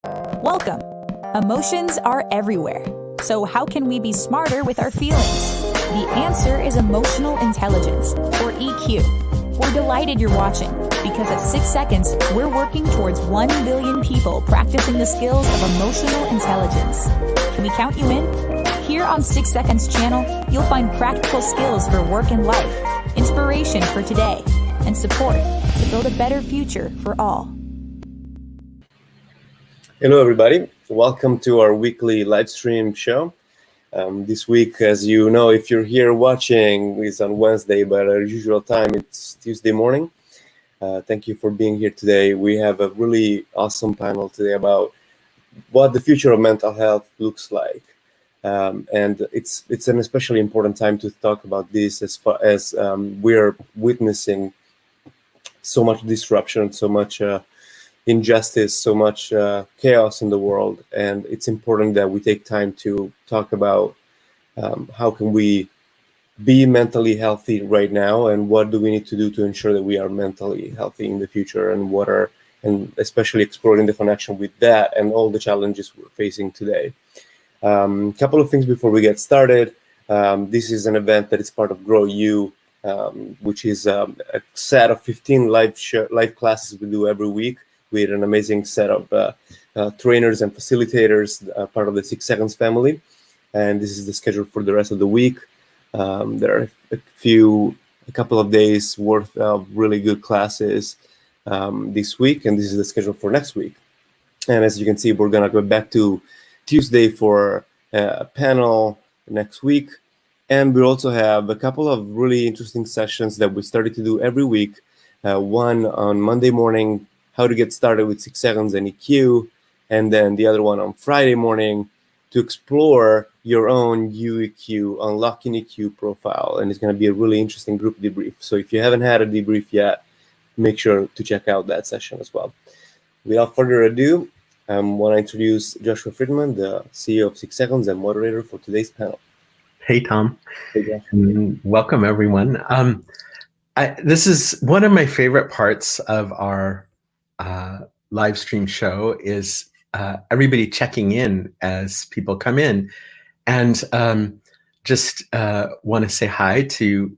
Welcome. Emotions are everywhere. So how can we be smarter with our feelings? The answer is emotional intelligence, or EQ. We're delighted you're watching, because at 6 seconds, we're working towards 1 billion people practicing the skills of emotional intelligence. Can we count you in? Here on 6 Seconds channel, you'll find practical skills for work and life, inspiration for today, and support to build a better future for all. Hello, everybody. Welcome to our weekly live stream show. This week, as you know, if you're here watching, it's on Wednesday, but our usual time, it's Tuesday morning. Thank you for being here today. We have a really awesome panel today about what the future of mental health looks like. And it's an especially important time to talk about this as far as we're witnessing so much disruption, so much injustice, so much chaos in the world, and it's important that we take time to talk about how can we be mentally healthy right now, and what do we need to do to ensure that we are mentally healthy in the future, and especially exploring the connection with that and all the challenges we're facing today. Couple of things before we get started. This is an event that is part of Grow You, which is a set of 15 live classes we do every week with an amazing set of trainers and facilitators, part of the 6 Seconds family. And this is the schedule for the rest of the week. There are a couple of days worth of really good classes this week, and this is the schedule for next week. And as you can see, we're gonna go back to Tuesday for a panel next week. And we also have a couple of really interesting sessions that we started to do every week. One on Monday morning, how to get started with 6 seconds and EQ, and then the other one on Friday morning to explore your own UEQ, unlocking EQ profile, and it's going to be a really interesting group debrief. So if you haven't had a debrief yet, make sure to check out that session as well. Without further ado, I want to introduce Joshua Friedman, the CEO of 6 Seconds and moderator for today's panel. Hey, Tom. Hey, Josh. Welcome, everyone. This is one of my favorite parts of our live stream show is everybody checking in as people come in, and just want to say hi to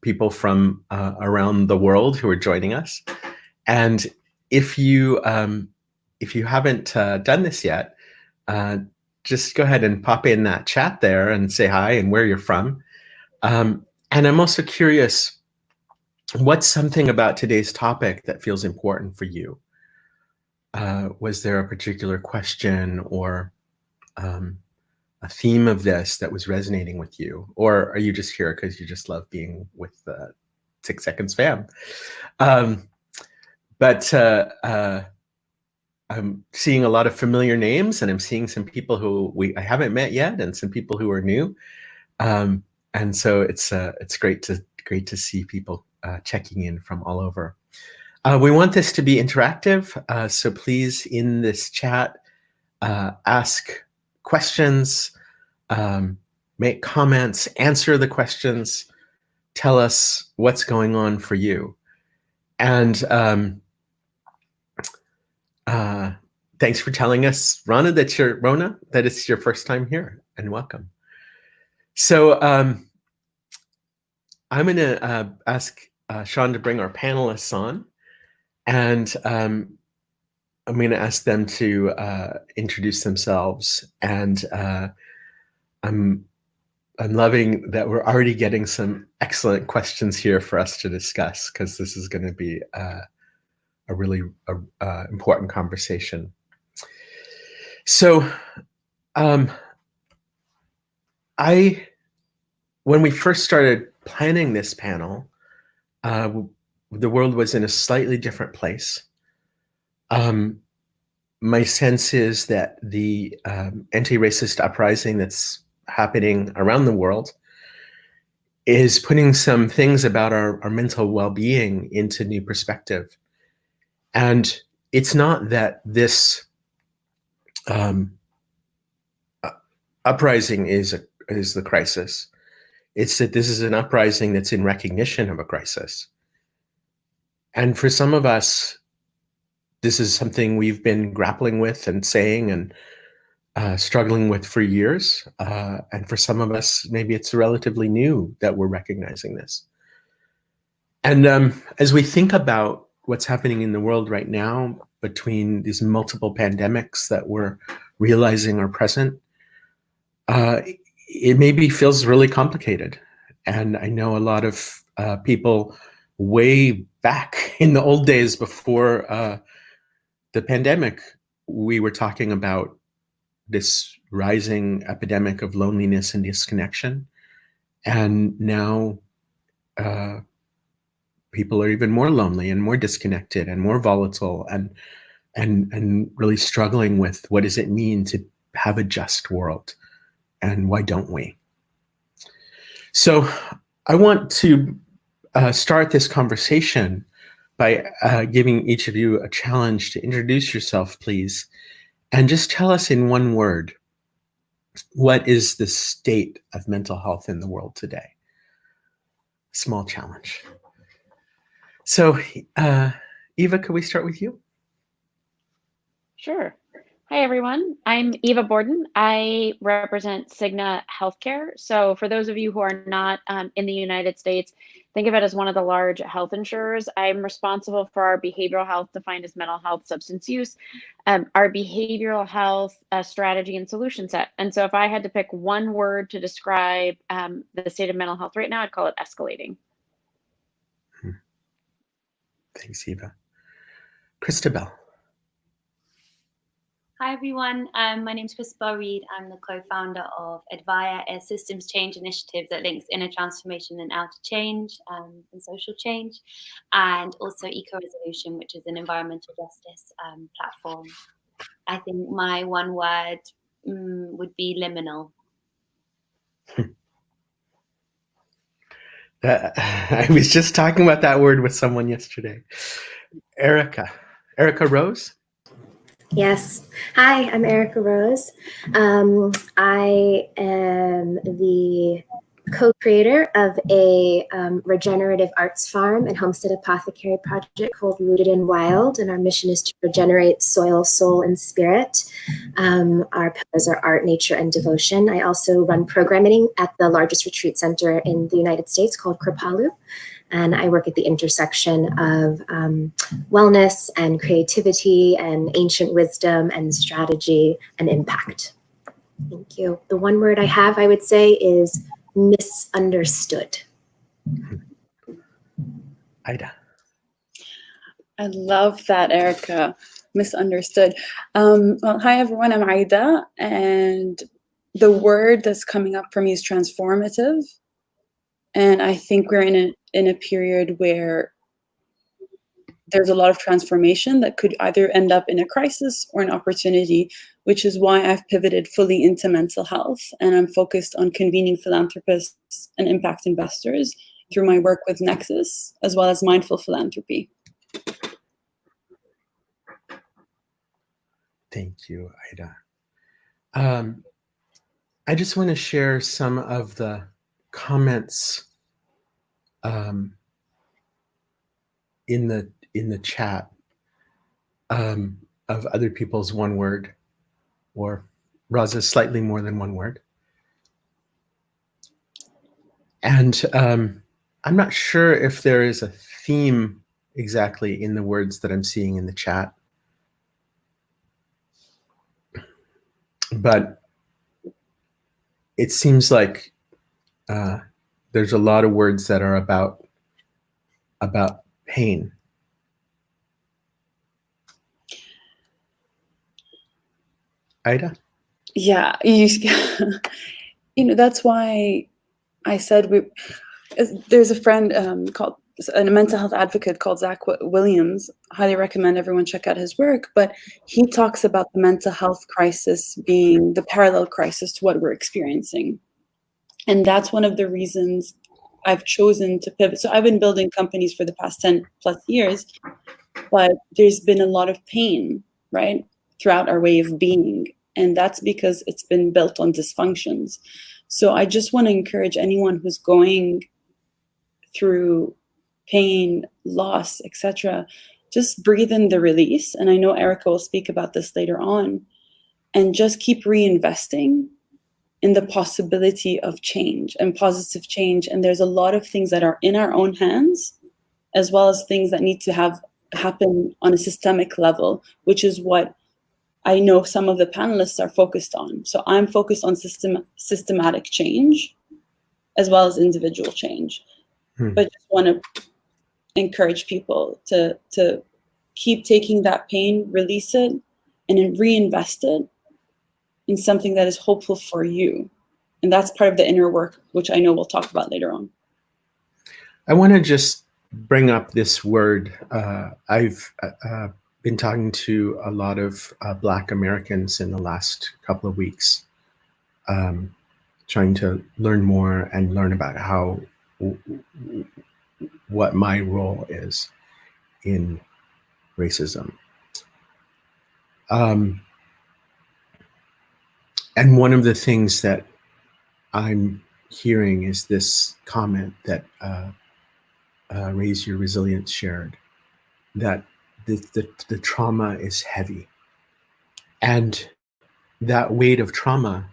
people from around the world who are joining us. And if you haven't done this yet, just go ahead and pop in that chat there and say hi and where you're from. And I'm also curious, what's something about today's topic that feels important for you? Was there a particular question or a theme of this that was resonating with you? Or are you just here because you just love being with the 6 Seconds fam? But I'm seeing a lot of familiar names, and I'm seeing some people who I haven't met yet, and some people who are new. And so it's great to see people checking in from all over. We want this to be interactive, so please, in this chat, ask questions, make comments, answer the questions, tell us what's going on for you. And thanks for telling us, Rona, that it's your first time here, and welcome. So I'm going to ask Sean to bring our panelists on, and I'm going to ask them to introduce themselves. And I'm loving that we're already getting some excellent questions here for us to discuss, because this is going to be a really important conversation. So when we first started planning this panel, the world was in a slightly different place. My sense is that the anti-racist uprising that's happening around the world is putting some things about our mental well-being into new perspective. And it's not that this uprising is the crisis. It's that this is an uprising that's in recognition of a crisis. And for some of us, this is something we've been grappling with and saying and struggling with for years. And for some of us, maybe it's relatively new that we're recognizing this. And as we think about what's happening in the world right now, between these multiple pandemics that we're realizing are present, it maybe feels really complicated. And I know a lot of people way back in the old days before the pandemic, we were talking about this rising epidemic of loneliness and disconnection. And now people are even more lonely and more disconnected and more volatile and really struggling with what does it mean to have a just world, and why don't we? So I want to start this conversation by giving each of you a challenge to introduce yourself, please, and just tell us in one word, what is the state of mental health in the world today? Small challenge. So, Eva, could we start with you? Sure. Hi, everyone. I'm Eva Borden. I represent Cigna Healthcare. So for those of you who are not in the United States, think of it as one of the large health insurers. I'm responsible for our behavioral health, defined as mental health, substance use, our behavioral health strategy and solution set. And so if I had to pick one word to describe the state of mental health right now, I'd call it escalating. Thanks, Eva. Christabel. Hi, everyone. My name is Christabel Reed. I'm the co-founder of Advaya, a systems change initiative that links inner transformation and outer change and social change, and also Eco Resolution, which is an environmental justice platform. I think my one word would be liminal. I was just talking about that word with someone yesterday. Erica Rose? Yes. Hi, I'm Erica Rose. I am the co-creator of a regenerative arts farm and homestead apothecary project called Rooted in Wild, and our mission is to regenerate soil, soul, and spirit. Our pillars are art, nature, and devotion. I also run programming at the largest retreat center in the United States called Kripalu, and I work at the intersection of wellness and creativity and ancient wisdom and strategy and impact. Thank you. The one word I have, I would say, is misunderstood. Ida. I love that, Erica. Misunderstood. Well, hi, everyone. I'm Ida, and the word that's coming up for me is transformative. And I think we're in a period where there's a lot of transformation that could either end up in a crisis or an opportunity, which is why I've pivoted fully into mental health. And I'm focused on convening philanthropists and impact investors through my work with Nexus, as well as mindful philanthropy. Thank you, Ida. I just want to share some of the comments in the chat of other people's one word, or Raza's slightly more than one word. And I'm not sure if there is a theme exactly in the words that I'm seeing in the chat, but it seems like there's a lot of words that are about pain. Ida? Yeah, that's why I said there's a friend called a mental health advocate called Zach Williams. Highly recommend everyone check out his work, but he talks about the mental health crisis being the parallel crisis to what we're experiencing. And that's one of the reasons I've chosen to pivot. So I've been building companies for the past 10 plus years, but there's been a lot of pain, right, throughout our way of being. And that's because it's been built on dysfunctions. So I just want to encourage anyone who's going through pain, loss, etc., just breathe in the release. And I know Erica will speak about this later on, and just keep reinvesting in the possibility of change and positive change. And there's a lot of things that are in our own hands, as well as things that need to happen on a systemic level, which is what I know some of the panelists are focused on. So I'm focused on systematic change as well as individual change. But just want to encourage people to keep taking that pain, release it, and then reinvest it in something that is hopeful for you. And that's part of the inner work, which I know we'll talk about later on. I want to just bring up this word. I've been talking to a lot of Black Americans in the last couple of weeks, trying to learn more and learn about what my role is in racism. And one of the things that I'm hearing is this comment that Raise Your Resilience shared, that the trauma is heavy. And that weight of trauma,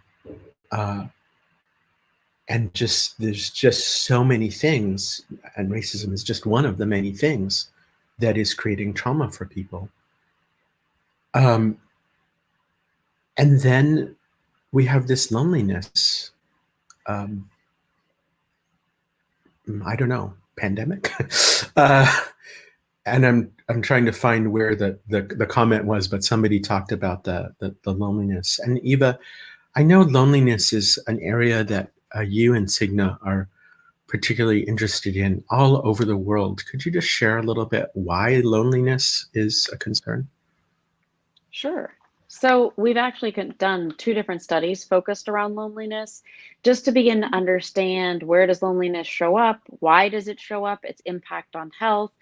and there's just so many things, and racism is just one of the many things that is creating trauma for people. And then we have this loneliness. I don't know, pandemic. And I'm trying to find where the comment was, but somebody talked about the loneliness. And Eva, I know loneliness is an area that you and Signa are particularly interested in all over the world. Could you just share a little bit why loneliness is a concern? Sure. So we've actually done 2 different studies focused around loneliness, just to begin to understand, where does loneliness show up? Why does it show up? Its impact on health.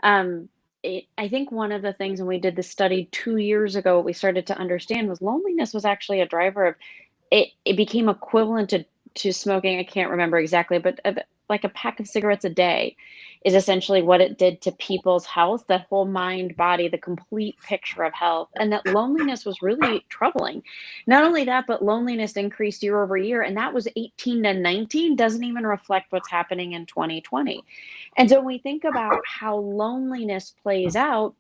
I think one of the things when we did the study 2 years ago, what we started to understand was loneliness was actually a driver of it. It became equivalent to smoking. I can't remember exactly, but like a pack of cigarettes a day is essentially what it did to people's health, that whole mind, body, the complete picture of health. And that loneliness was really troubling. Not only that, but loneliness increased year over year. And that was 18 to 19, doesn't even reflect what's happening in 2020. And so when we think about how loneliness plays out,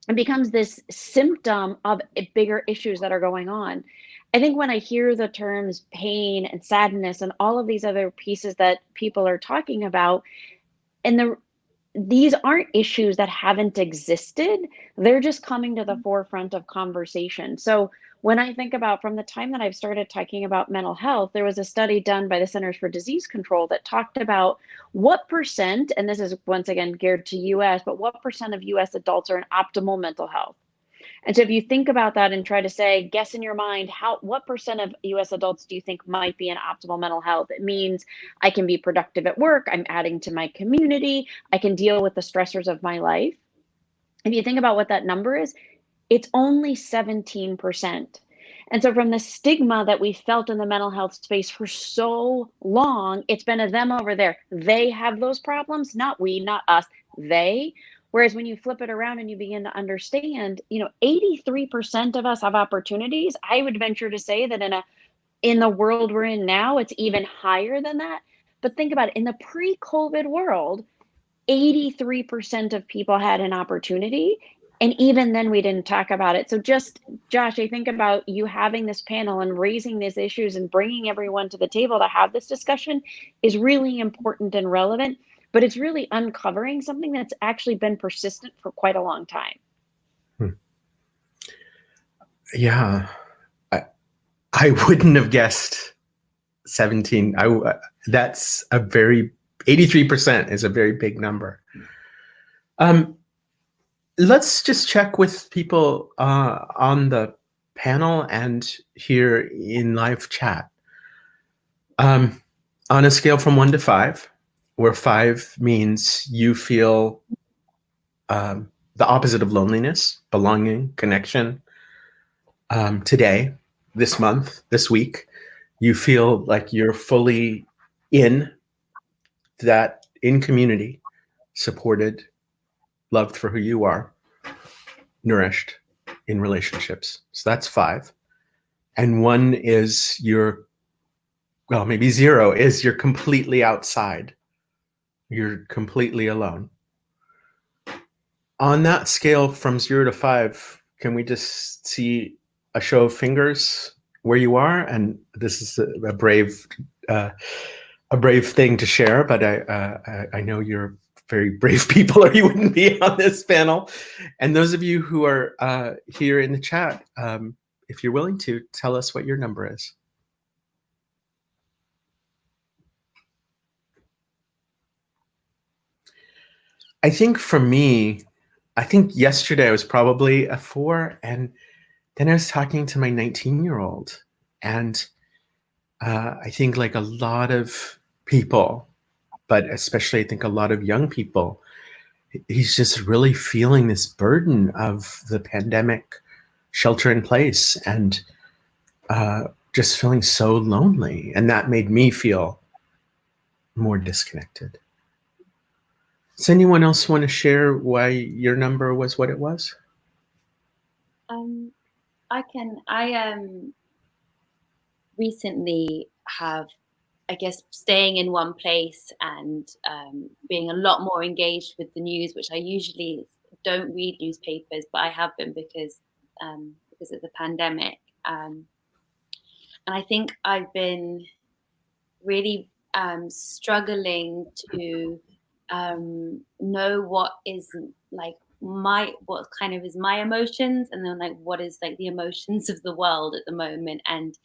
it becomes this symptom of bigger issues that are going on. I think when I hear the terms pain and sadness and all of these other pieces that people are talking about, and these aren't issues that haven't existed. They're just coming to the forefront of conversation. So when I think about, from the time that I've started talking about mental health, there was a study done by the Centers for Disease Control that talked about what percent, and this is once again geared to US, but what percent of US adults are in optimal mental health? And so if you think about that and try to say, guess in your mind, what percent of US adults do you think might be in optimal mental health? It means I can be productive at work, I'm adding to my community, I can deal with the stressors of my life. If you think about what that number is, it's only 17%. And so from the stigma that we felt in the mental health space for so long, it's been a them over there. They have those problems, not we, not us, they. Whereas when you flip it around and you begin to understand, 83% of us have opportunities. I would venture to say that in the world we're in now, it's even higher than that. But think about it, in the pre-COVID world, 83% of people had an opportunity. And even then we didn't talk about it. So just, Josh, I think about you having this panel and raising these issues and bringing everyone to the table to have this discussion is really important and relevant. But it's really uncovering something that's actually been persistent for quite a long time. Yeah, I wouldn't have guessed 17. That's 83% is a very big number. Let's just check with people on the panel and here in live chat. On a scale from 1 to 5, where 5 means you feel the opposite of loneliness, belonging, connection. Today, this month, this week, you feel like you're fully in community, supported, loved for who you are. nourished in relationships. So that's 5. And 1 is well, maybe 0 is you're completely outside. You're completely alone. On that scale from 0 to 5, can we just see a show of fingers where you are? And this is a brave thing to share, but I know you're very brave people, or you wouldn't be on this panel. And those of you who are here in the chat, if you're willing to tell us what your number is. I think for me, I think yesterday I was probably a 4, and then I was talking to my 19-year-old, and I think like a lot of people, but especially I think a lot of young people, he's just really feeling this burden of the pandemic shelter in place, and just feeling so lonely. And that made me feel more disconnected. Does anyone else want to share why your number was what it was? I can. I recently have, I guess, staying in one place and being a lot more engaged with the news, which I usually don't read newspapers, but I have been because of the pandemic. And I think I've been really struggling to know what is like what kind of is my emotions, and then like what is like the emotions of the world at the moment, and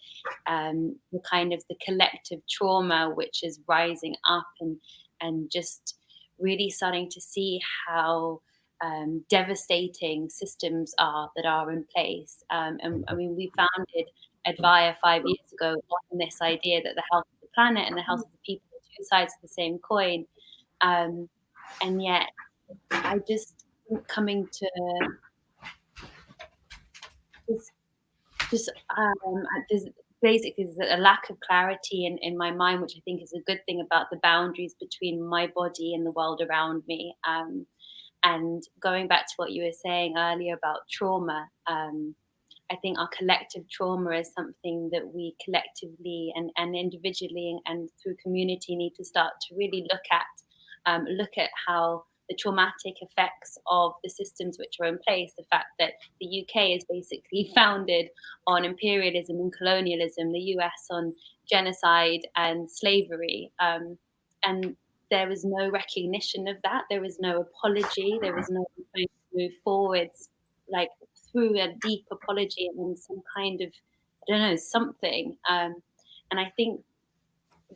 the kind of the collective trauma which is rising up, and just really starting to see how devastating systems are that are in place. And I mean, we founded Advaya 5 years ago on this idea that the health of the planet and the health of the people are two sides of the same coin. And yet I just think coming to there's basically there's a lack of clarity in my mind, which I think is a good thing about the boundaries between my body and the world around me. And going back to what you were saying earlier about trauma, I think our collective trauma is something that we collectively and individually and through community need to start to really look at how the traumatic effects of the systems which are in place. The fact that the UK is basically founded on imperialism and colonialism, the US on genocide and slavery, and there was no recognition of that. There was no apology. There was no move forwards, like through a deep apology and some kind of, I don't know, something. And I think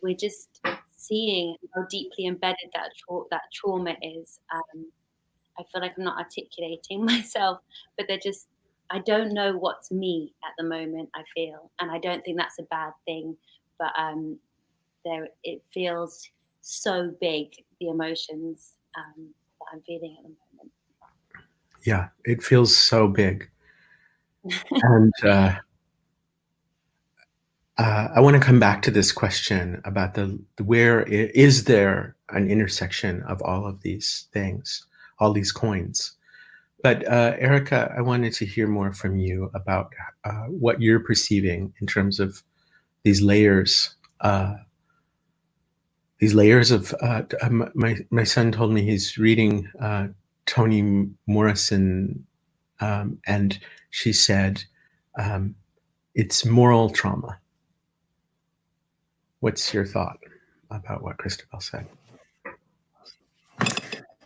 we're just seeing how deeply embedded that trauma is. I feel like I'm not articulating myself, but I don't know what's me at the moment, I feel. And I don't think that's a bad thing, but it feels so big, the emotions that I'm feeling at the moment. Yeah, it feels so big. And I want to come back to this question about where is there an intersection of all of these things, all these coins. But Erica, I wanted to hear more from you about what you're perceiving in terms of these layers. These layers of my son told me he's reading Toni Morrison, and she said it's moral trauma. What's your thought about what Christabel said?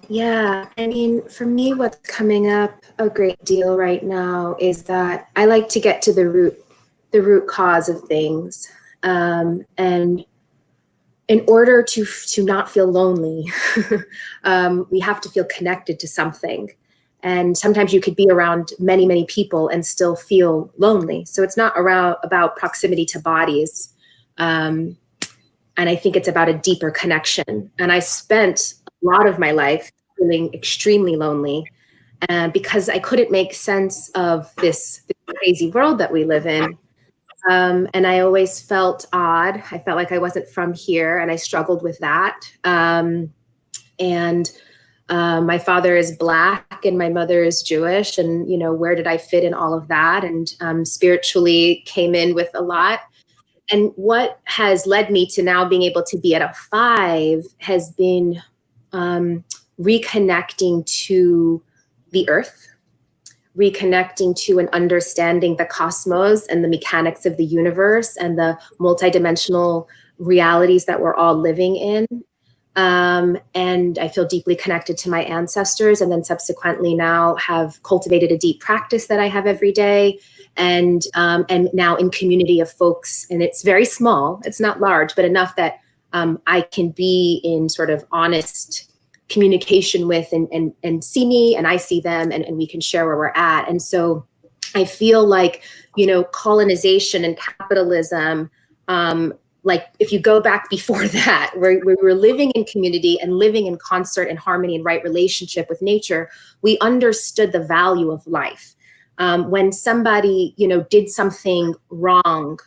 Yeah, I mean, for me, what's coming up a great deal right now is that I like to get to the root cause of things. And in order to not feel lonely, we have to feel connected to something. And sometimes you could be around many, many people and still feel lonely. So it's not about proximity to bodies. And I think it's about a deeper connection. And I spent a lot of my life feeling extremely lonely because I couldn't make sense of this crazy world that we live in. And I always felt odd. I felt like I wasn't from here, and I struggled with that. And My father is Black and my mother is Jewish. And, you know, where did I fit in all of that? And spiritually came in with a lot. And what has led me to now being able to be at a 5 has been reconnecting to the earth, reconnecting to and understanding the cosmos and the mechanics of the universe and the multidimensional realities that we're all living in. And I feel deeply connected to my ancestors, and then subsequently now have cultivated a deep practice that I have every day. And now in community of folks, and it's very small, it's not large, but enough that I can be in sort of honest communication with and see me and I see them, and we can share where we're at. And so I feel like, you know, colonization and capitalism, like if you go back before that, where we were living in community and living in concert and harmony and right relationship with nature, we understood the value of life. When somebody, you know, did something wrong,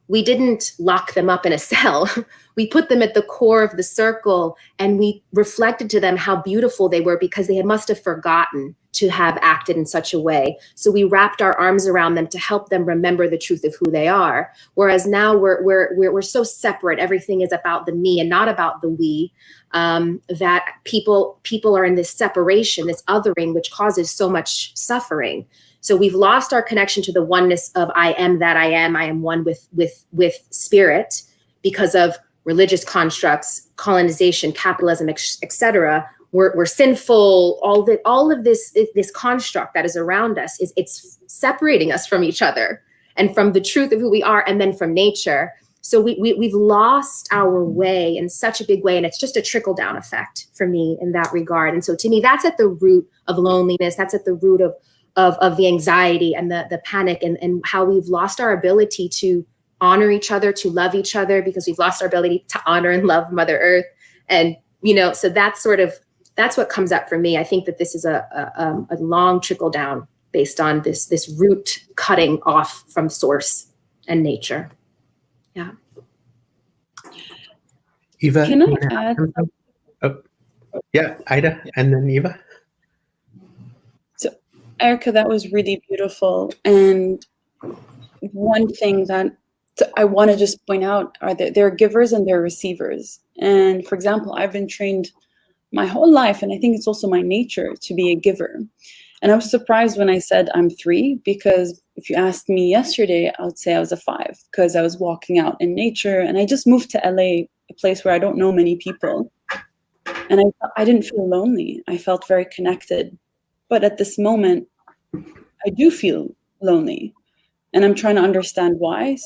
we didn't lock them up in a cell. We put them at the core of the circle, and we reflected to them how beautiful they were because they must have forgotten to have acted in such a way. So we wrapped our arms around them to help them remember the truth of who they are. Whereas now we're so separate. Everything is about the me and not about the we. That people are in this separation, this othering, which causes so much suffering. So we've lost our connection to the oneness of I am that I am. I am one with spirit because of religious constructs, colonization, capitalism, etc. We're sinful. All of this construct that is around us it's separating us from each other and from the truth of who we are, and then from nature. So we've lost our way in such a big way, and it's just a trickle down effect for me in that regard. And so to me, that's at the root of loneliness. That's at the root of the anxiety and the panic, and how we've lost our ability to honor each other, to love each other, because we've lost our ability to honor and love Mother Earth. And, you know, so that's what comes up for me. I think that this is a long trickle down based on this root cutting off from source and nature. Yeah. Eva, Can I add? Oh, yeah, Ida, and then Eva. So, Erica, that was really beautiful. And one thing that I want to just point out are that there are givers and there are receivers. And for example, I've been trained my whole life, and I think it's also my nature to be a giver. And I was surprised when I said I'm 3, because if you asked me yesterday, I would say I was a 5, because I was walking out in nature, and I just moved to LA, a place where I don't know many people. And I didn't feel lonely. I felt very connected. But at this moment, I do feel lonely. And I'm trying to understand why,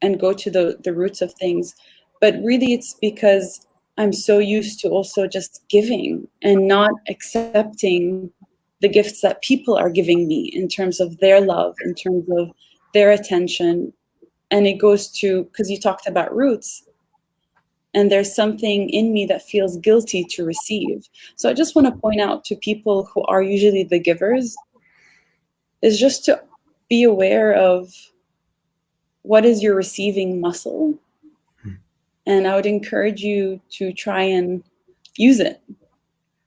and go to the roots of things. But really it's because I'm so used to also just giving and not accepting the gifts that people are giving me in terms of their love, in terms of their attention. And it goes to, because you talked about roots, and there's something in me that feels guilty to receive. So I just want to point out to people who are usually the givers, is just to be aware of what is your receiving muscle. And I would encourage you to try and use it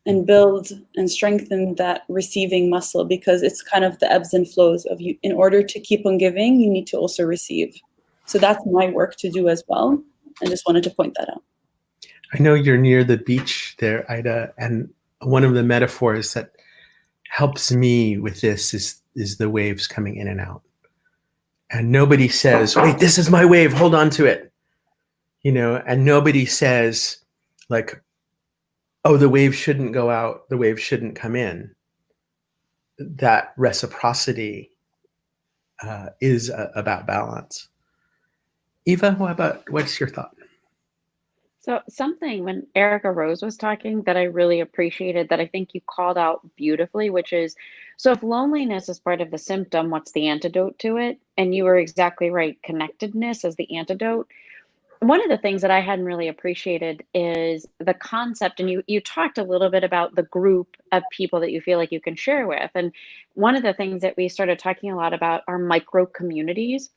and build and strengthen that receiving muscle, because it's kind of the ebbs and flows of you. In order to keep on giving, you need to also receive. So that's my work to do as well. I just wanted to point that out. I know you're near the beach there, Ida, and one of the metaphors that helps me with this is the waves coming in and out. And nobody says, wait, this is my wave, hold on to it. You know, and nobody says like, oh, the wave shouldn't go out, the wave shouldn't come in. That reciprocity is about balance. Eva, what's your thought? So something when Erica Rose was talking that I really appreciated, that I think you called out beautifully, which is, so if loneliness is part of the symptom, what's the antidote to it? And you were exactly right, connectedness as the antidote. One of the things that I hadn't really appreciated is the concept, and you talked a little bit about the group of people that you feel like you can share with. And one of the things that we started talking a lot about are micro communities.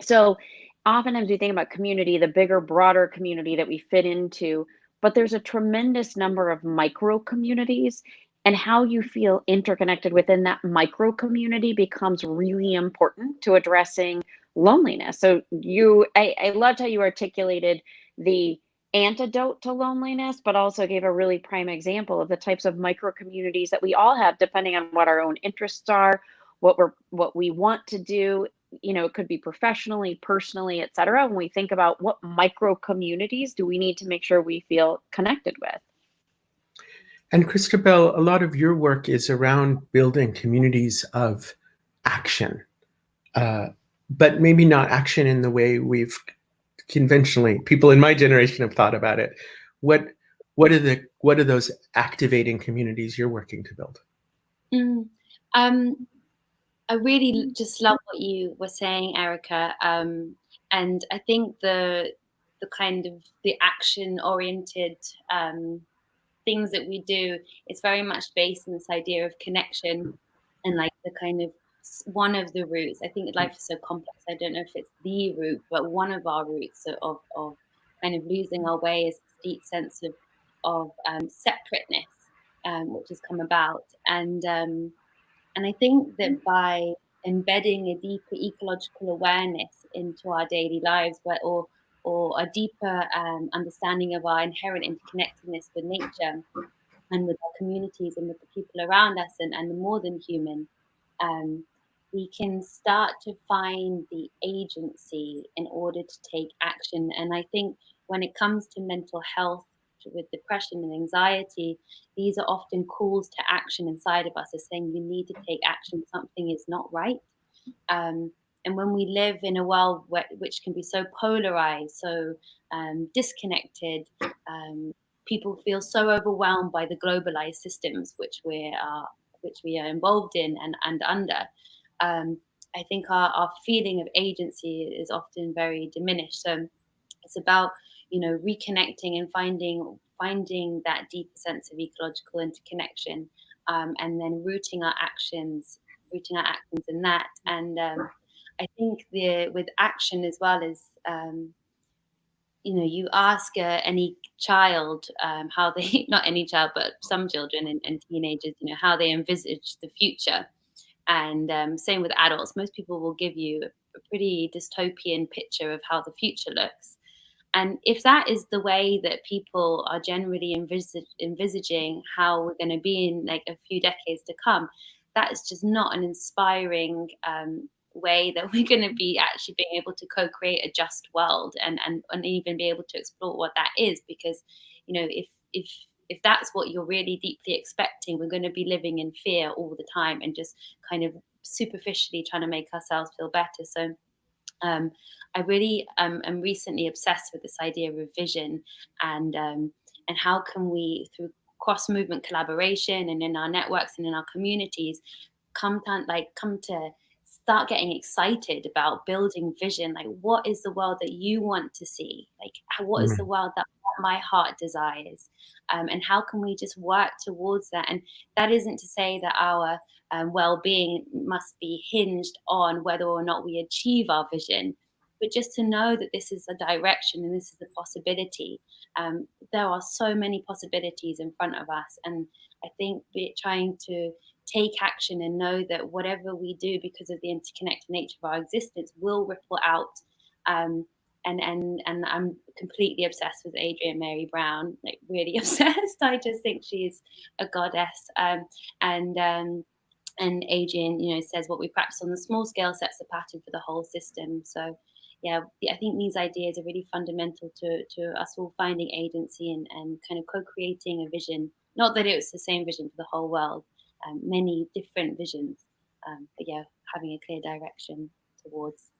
So oftentimes we think about community, the bigger, broader community that we fit into, but there's a tremendous number of micro communities, and how you feel interconnected within that micro community becomes really important to addressing loneliness. So I loved how you articulated the antidote to loneliness, but also gave a really prime example of the types of micro communities that we all have, depending on what our own interests are, what we want to do. It could be professionally, personally, et cetera. When we think about what micro communities do we need to make sure we feel connected with. And Christabel, a lot of your work is around building communities of action, but maybe not action in the way we've conventionally, people in my generation have thought about it. What are those activating communities you're working to build? I really just love what you were saying, Erica. And I think the kind of the action-oriented things that we do is very much based on this idea of connection, and like the kind of one of the roots. I think life is so complex. I don't know if it's the root, but one of our roots of kind of losing our way is this deep sense of separateness, which has come about. And I think that by embedding a deeper ecological awareness into our daily lives, or a deeper understanding of our inherent interconnectedness with nature and with our communities and with the people around us, and the more than human, we can start to find the agency in order to take action. And I think when it comes to mental health, with depression and anxiety, these are often calls to action inside of us, as saying you need to take action, something is not right. And when we live in a world which can be so polarized, so disconnected, people feel so overwhelmed by the globalized systems which we are involved in and under. I think our feeling of agency is often very diminished. So it's about reconnecting and finding that deeper sense of ecological interconnection, and then rooting our actions in that. And I think with action as well as you ask any child how they not any child but some children and teenagers how they envisage the future, and same with adults. Most people will give you a pretty dystopian picture of how the future looks. And if that is the way that people are generally envisaging how we're going to be in like a few decades to come, that is just not an inspiring way that we're going to be actually being able to co-create a just world, and even be able to explore what that is. Because if that's what you're really deeply expecting, we're going to be living in fear all the time and just kind of superficially trying to make ourselves feel better. So I really am recently obsessed with this idea of vision, and how can we, through cross-movement collaboration and in our networks and in our communities, come to start getting excited about building vision. Like, what is the world that you want to see? Like, what is the world that my heart desires? And how can we just work towards that? And that isn't to say that our well-being must be hinged on whether or not we achieve our vision, but just to know that this is a direction and this is a possibility. There are so many possibilities in front of us, and I think trying to take action and know that whatever we do, because of the interconnected nature of our existence, will ripple out. And I'm completely obsessed with Adrienne Mary Brown, like really obsessed. I just think she's a goddess. And Adrienne, says what we practice on the small scale sets the pattern for the whole system. So, yeah, I think these ideas are really fundamental to us all finding agency and kind of co-creating a vision. Not that it was the same vision for the whole world, many different visions, but yeah, having a clear direction towards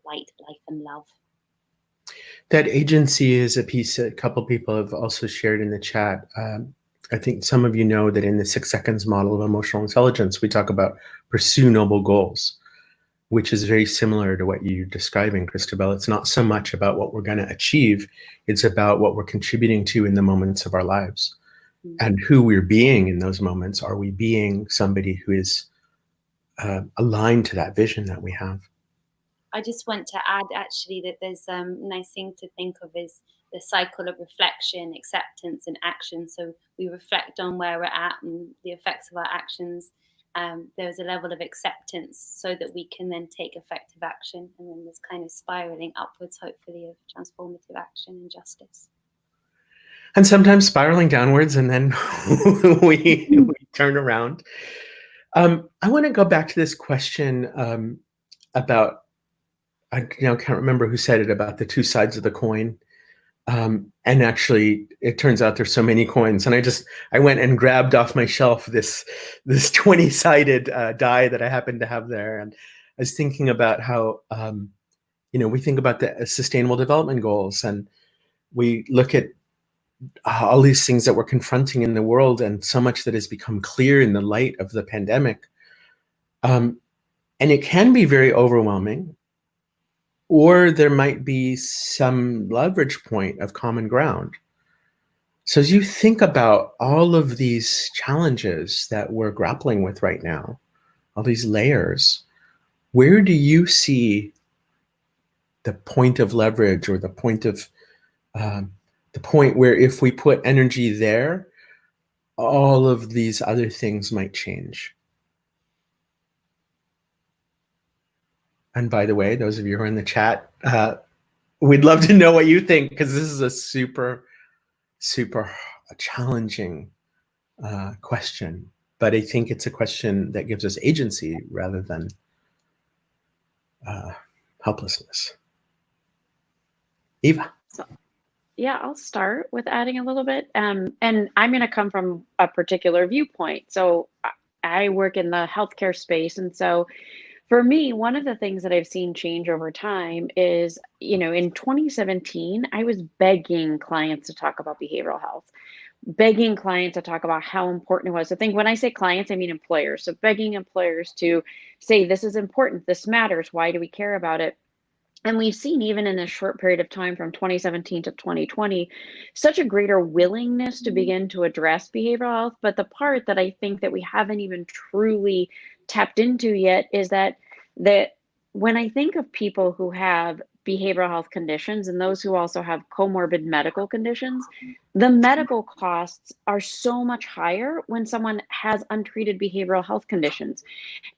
light, life, and love. That agency is a piece that a couple people have also shared in the chat. I think some of you know that in the 6 seconds model of emotional intelligence, we talk about pursue noble goals, which is very similar to what you're describing, Christabel. It's not so much about what we're going to achieve. It's about what we're contributing to in the moments of our lives, and who we're being in those moments. Are we being somebody who is aligned to that vision that we have? I just want to add actually that there's a nice thing to think of is the cycle of reflection, acceptance, and action. So we reflect on where we're at and the effects of our actions. There's a level of acceptance so that we can then take effective action, and then there's kind of spiraling upwards, hopefully, of transformative action and justice. And sometimes spiraling downwards, and then we turn around. I want to go back to this question about, I can't remember who said it, about the two sides of the coin. And actually, it turns out there's so many coins. And I went and grabbed off my shelf this 20-sided die that I happened to have there. And I was thinking about how, we think about the Sustainable Development Goals, and we look at all these things that we're confronting in the world, and so much that has become clear in the light of the pandemic. And it can be very overwhelming. Or there might be some leverage point of common ground. So as you think about all of these challenges that we're grappling with right now, all these layers, where do you see the point of leverage, or the point where if we put energy there, all of these other things might change? And by the way, those of you who are in the chat, we'd love to know what you think, because this is a super, super challenging question. But I think it's a question that gives us agency rather than helplessness. Eva. Yeah, I'll start with adding a little bit. And I'm going to come from a particular viewpoint. So I work in the healthcare space. And so for me, one of the things that I've seen change over time is, in 2017, I was begging clients to talk about behavioral health, begging clients to talk about how important it was. I think when I say clients, I mean employers. So begging employers to say, this is important, this matters, why do we care about it? And we've seen, even in this short period of time from 2017 to 2020, such a greater willingness to begin to address behavioral health. But the part that I think that we haven't even truly tapped into yet is that when I think of people who have behavioral health conditions and those who also have comorbid medical conditions, the medical costs are so much higher when someone has untreated behavioral health conditions.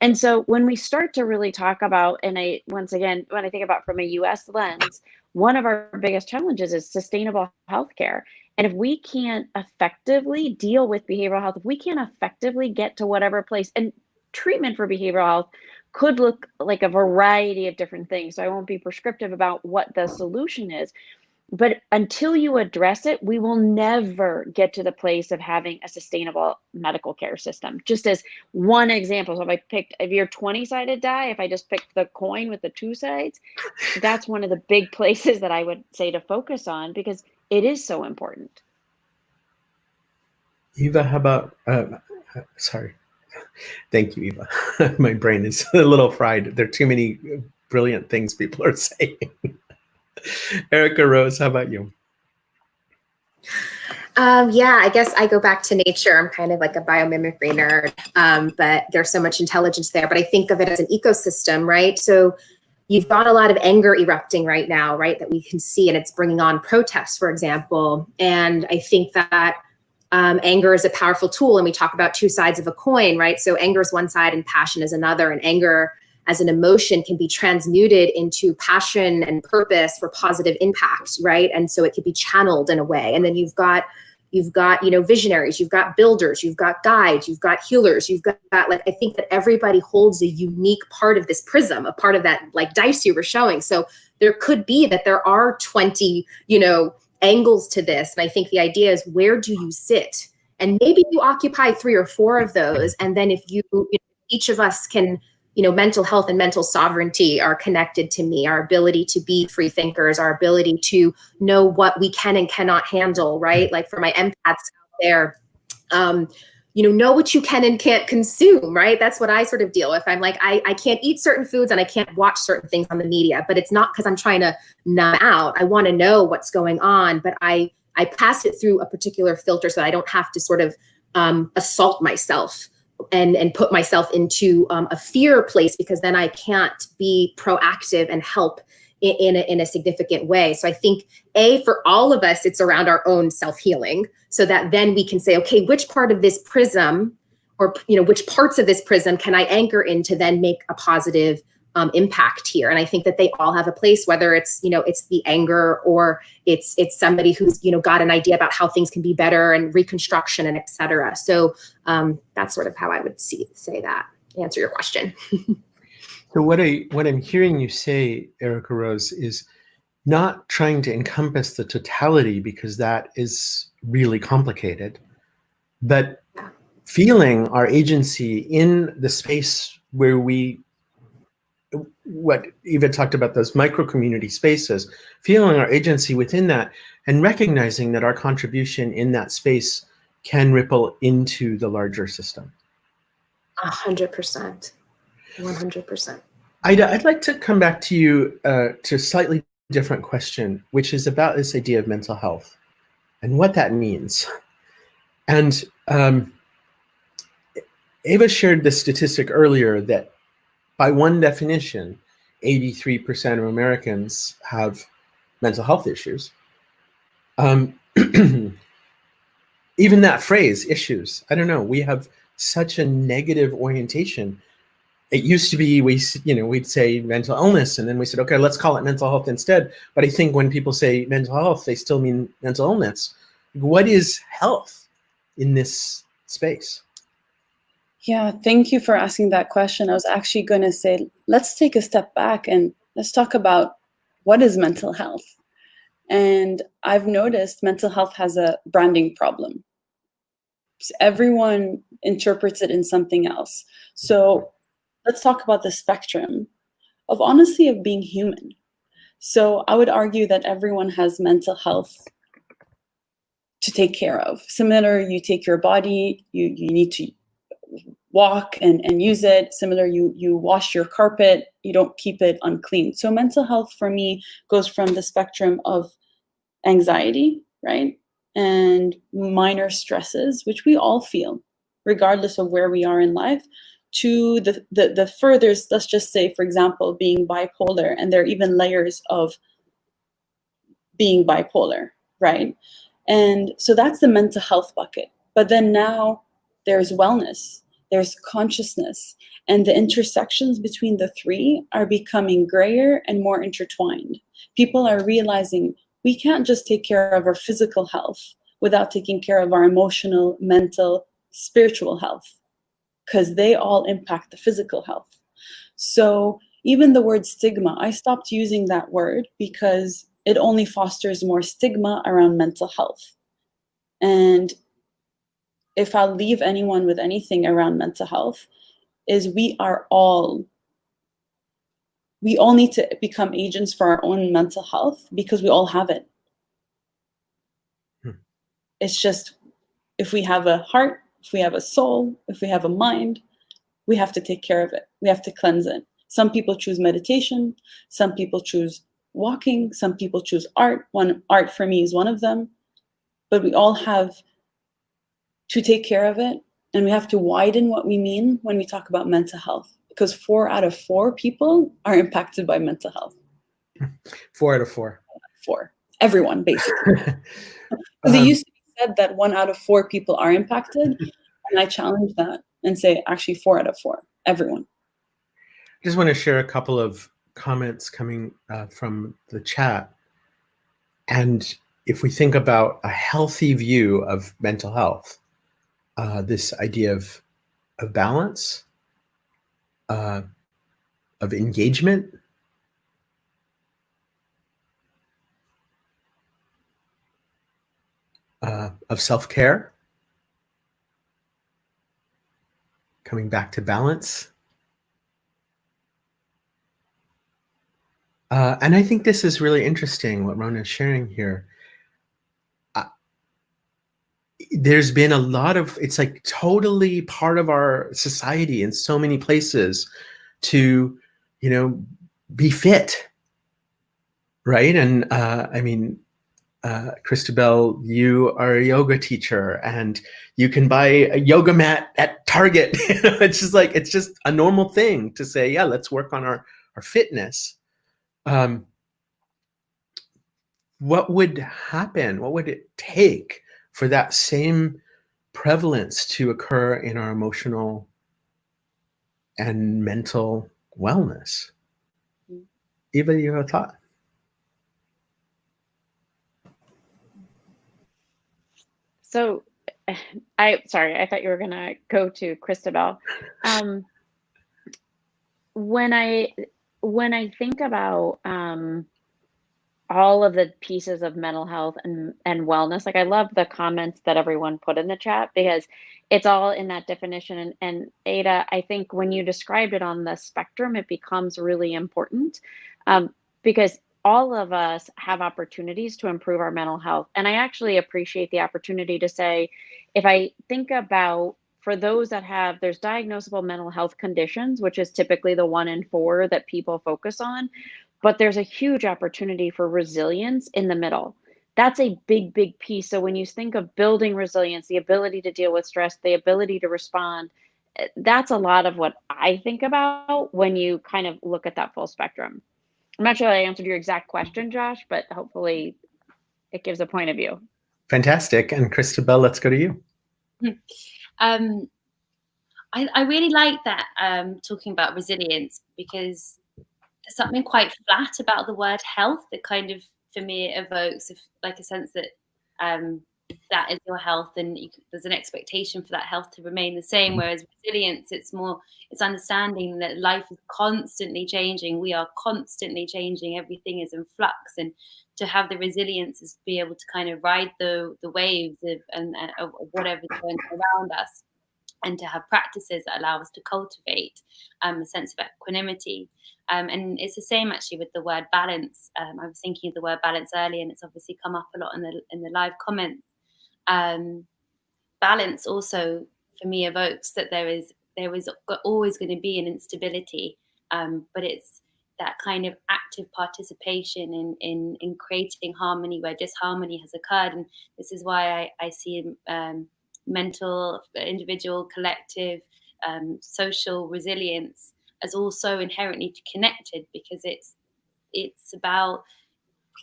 And so when we start to really talk about, and once again, when I think about from a US lens, one of our biggest challenges is sustainable healthcare. And if we can't effectively deal with behavioral health, if we can't effectively get to whatever place, and treatment for behavioral health could look like a variety of different things. So I won't be prescriptive about what the solution is. But until you address it, we will never get to the place of having a sustainable medical care system. Just as one example, so if you're 20-sided die, if I just picked the coin with the two sides, that's one of the big places that I would say to focus on, because it is so important. Eva, how about, sorry. Thank you, Eva. My brain is a little fried. There are too many brilliant things people are saying. Erica Rose, how about you? Yeah, I guess I go back to nature. I'm kind of like a biomimicry nerd, but there's so much intelligence there. But I think of it as an ecosystem, right? So you've got a lot of anger erupting right now, right, that we can see, and it's bringing on protests, for example. And I think that anger is a powerful tool, and we talk about two sides of a coin, right? So anger is one side and passion is another, and anger as an emotion can be transmuted into passion and purpose for positive impact, right? And so it could be channeled in a way. And then you've got visionaries, you've got builders, you've got guides, you've got healers, you've got I think that everybody holds a unique part of this prism, a part of that dice you were showing. So there could be that there are 20, angles to this. And I think the idea is, where do you sit? And maybe you occupy 3 or 4 of those. And then if each of us can, mental health and mental sovereignty are connected to me, our ability to be free thinkers, our ability to know what we can and cannot handle, right? Like for my empaths out there, know what you can and can't consume, right? That's what I sort of deal with. I'm like, I can't eat certain foods and I can't watch certain things on the media, but it's not because I'm trying to numb out. I want to know what's going on, but I pass it through a particular filter so that I don't have to sort of assault myself and put myself into a fear place, because then I can't be proactive and help in a significant way. So I think for all of us, it's around our own self-healing, so that then we can say, okay, which part of this prism, or which parts of this prism can I anchor in to then make a positive impact here. And I think that they all have a place, whether it's it's the anger, or it's somebody who's got an idea about how things can be better, and reconstruction, and etc. So that's sort of how I would say that, answer your question. So what I'm hearing you say, Erica Rose, is not trying to encompass the totality, because that is really complicated, but feeling our agency in the space where what Eva talked about, those micro community spaces, feeling our agency within that, and recognizing that our contribution in that space can ripple into the larger system. 100%. 100%. I'd like to come back to you to a slightly different question, which is about this idea of mental health and what that means. And Eva shared the statistic earlier that by one definition, 83% of Americans have mental health issues. Even that phrase, issues, I don't know, we have such a negative orientation. It used to be, we'd say mental illness, and then we said, okay, let's call it mental health instead. But I think when people say mental health, they still mean mental illness. What is health in this space? Yeah, thank you for asking that question. I was actually going to say, let's take a step back and let's talk about what is mental health. And I've noticed mental health has a branding problem. Everyone interprets it in something else. So let's talk about the spectrum of, honestly, of being human. So I would argue that everyone has mental health to take care of. Similar, you take your body, you need to walk and use it. Similar, you wash your carpet, you don't keep it unclean. So mental health for me goes from the spectrum of anxiety, right? And minor stresses, which we all feel, regardless of where we are in life, to the furthest, let's just say, for example, being bipolar, and there are even layers of being bipolar, right? And so that's the mental health bucket. But then now there's wellness, there's consciousness, and the intersections between the three are becoming grayer and more intertwined. People are realizing we can't just take care of our physical health without taking care of our emotional, mental, spiritual health, because they all impact the physical health. So even the word stigma, I stopped using that word because it only fosters more stigma around mental health. And if I'll leave anyone with anything around mental health, is we all need to become agents for our own mental health, because we all have it. It's just, if we have a heart, if we have a soul, if we have a mind, we have to take care of it. We have to cleanse it. Some people choose meditation. Some people choose walking. Some people choose art. Art for me is one of them. But we all have to take care of it. And we have to widen what we mean when we talk about mental health, because 4 out of 4 people are impacted by mental health. 4 out of 4. 4. Everyone, basically. Because it used to be said that 1 out of 4 people are impacted. And I challenge that and say, actually, 4 out of 4, everyone. I just want to share a couple of comments coming from the chat. And if we think about a healthy view of mental health, this idea of balance, of engagement, of self-care, coming back to balance. And I think this is really interesting, what Rona is sharing here. There's been a lot of, it's like totally part of our society in so many places to, be fit, right? And I mean, Christabel, you are a yoga teacher, and you can buy a yoga mat at target. It's just a normal thing to say, yeah, let's work on our fitness. What would happen? What would it take for that same prevalence to occur in our emotional and mental wellness? Eva, you have a thought? So, sorry, I thought you were gonna go to Christabel. When I think about all of the pieces of mental health and wellness, like I love the comments that everyone put in the chat because it's all in that definition. And Ada, I think when you described it on the spectrum, it becomes really important because all of us have opportunities to improve our mental health. And I actually appreciate the opportunity to say, if I think about for those that have, there's diagnosable mental health conditions, which is typically the 1 in 4 that people focus on, but there's a huge opportunity for resilience in the middle. That's a big, big piece. So when you think of building resilience, the ability to deal with stress, the ability to respond, that's a lot of what I think about when you kind of look at that full spectrum. I'm not sure I answered your exact question, Josh, but hopefully it gives a point of view. Fantastic. And Christabel, let's go to you. I really like that talking about resilience, because there's something quite flat about the word health that kind of, for me, evokes like a sense that that is your health, and there's an expectation for that health to remain the same. Whereas resilience, it's understanding that life is constantly changing. We are constantly changing. Everything is in flux, and to have the resilience is to be able to kind of ride the waves of whatever's going around us, and to have practices that allow us to cultivate a sense of equanimity. And it's the same actually with the word balance. I was thinking of the word balance earlier, and it's obviously come up a lot in the live comments. Balance also, for me, evokes that there is always going to be an instability, but it's that kind of active participation in creating harmony where disharmony has occurred. And this is why I see mental, individual, collective, social resilience as also inherently connected, because it's about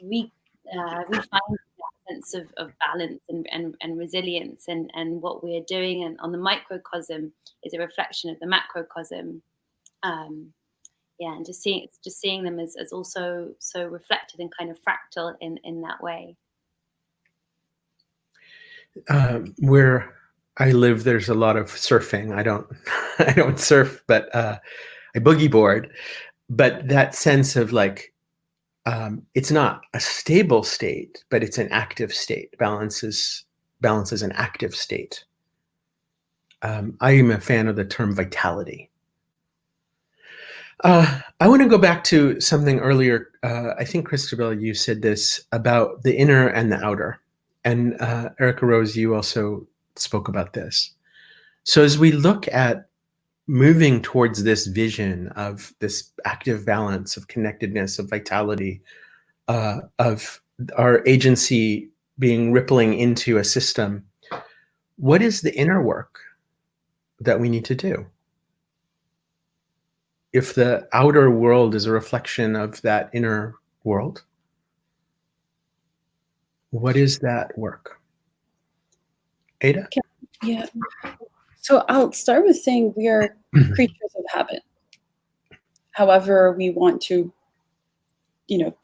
refining that sense of balance and resilience, and what we're doing and on the microcosm is a reflection of the macrocosm. And just seeing them as also so reflected and kind of fractal in that way. Where I live, there's a lot of surfing. I don't surf, but I boogie board. But that sense of like, it's not a stable state, but it's an active state. Balance is an active state. I am a fan of the term vitality. I want to go back to something earlier. I think, Christabel, you said this about the inner and the outer. And Erica Rose, you also spoke about this. So as we look at moving towards this vision of this active balance of connectedness, of vitality, of our agency being rippling into a system, what is the inner work that we need to do? If the outer world is a reflection of that inner world, what is that work? Ada? Yeah. So I'll start with saying we are creatures of habit. However we want to,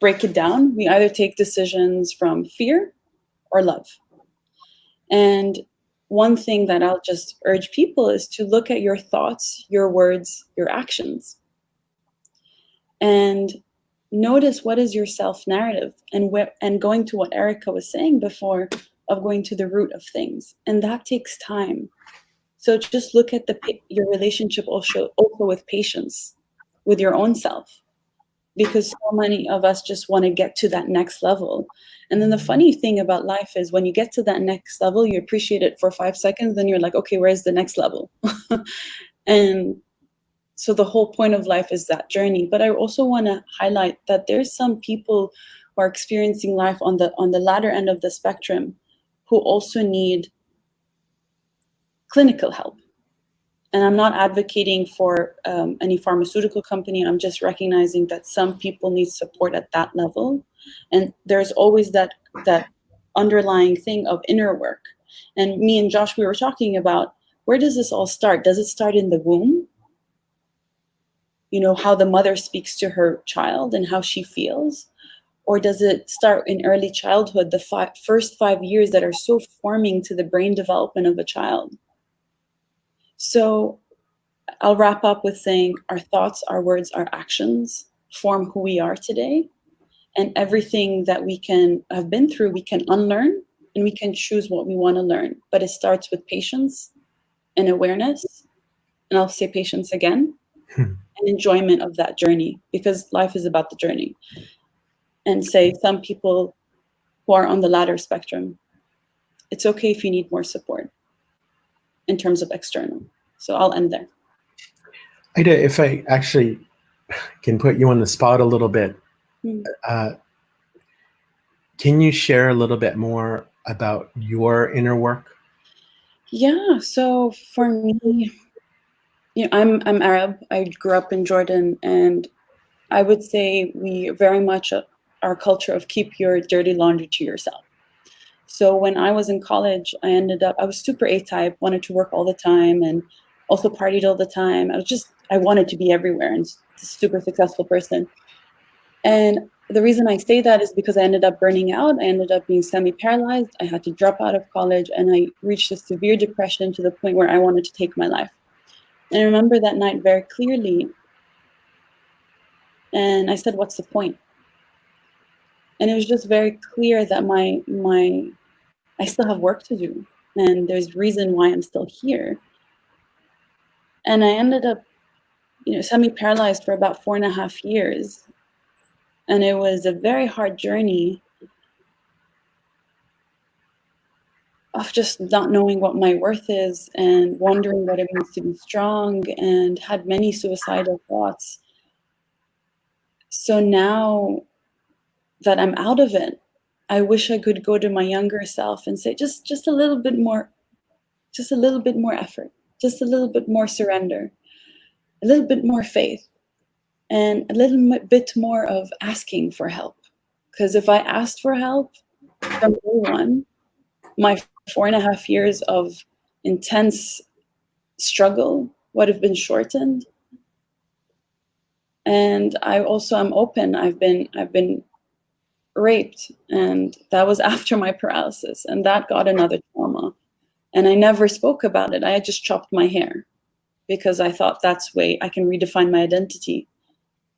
break it down, we either take decisions from fear or love. And one thing that I'll just urge people is to look at your thoughts, your words, your actions, and notice what is your self-narrative, and going to what Erica was saying before, of going to the root of things. And that takes time. So just look at your relationship also with patience, with your own self, because so many of us just want to get to that next level. And then the funny thing about life is when you get to that next level, you appreciate it for 5 seconds, then you're like, okay, where's the next level? And so the whole point of life is that journey. But I also want to highlight that there's some people who are experiencing life on the latter end of the spectrum who also need clinical help. And I'm not advocating for any pharmaceutical company. I'm just recognizing that some people need support at that level. And there's always that underlying thing of inner work. And me and Josh, we were talking about, where does this all start? Does it start in the womb? You know, how the mother speaks to her child and how she feels? Or does it start in early childhood, the first 5 years that are so forming to the brain development of a child? So I'll wrap up with saying our thoughts, our words, our actions form who we are today. And everything that we have been through, we can unlearn, and we can choose what we want to learn. But it starts with patience and awareness. And I'll say patience again, and enjoyment of that journey, because life is about the journey. And say some people who are on the latter spectrum, it's okay if you need more support in terms of external. So I'll end there. Ida, if I actually can put you on the spot a little bit, can you share a little bit more about your inner work? Yeah, so for me, you know, I'm Arab. I grew up in Jordan, and I would say we very much our culture of keep your dirty laundry to yourself. So when I was in college, I was super A-type, wanted to work all the time, and also partied all the time. I wanted to be everywhere and a super successful person. And the reason I say that is because I ended up burning out. I ended up being semi-paralyzed. I had to drop out of college, and I reached a severe depression to the point where I wanted to take my life. And I remember that night very clearly. And I said, what's the point? And it was just very clear that I still have work to do, and there's reason why I'm still here. And I ended up, you know, semi-paralyzed for about 4.5 years. And it was a very hard journey of just not knowing what my worth is and wondering what it means to be strong, and had many suicidal thoughts. So now that I'm out of it, I wish I could go to my younger self and say, just a little bit more, just a little bit more effort, just a little bit more surrender, a little bit more faith, and a little bit more of asking for help. Because if I asked for help from day one, my 4.5 years of intense struggle would have been shortened. And I'm open. I've been raped, and that was after my paralysis, and that got another trauma. And I never spoke about it. I had just chopped my hair because I thought that's way I can redefine my identity.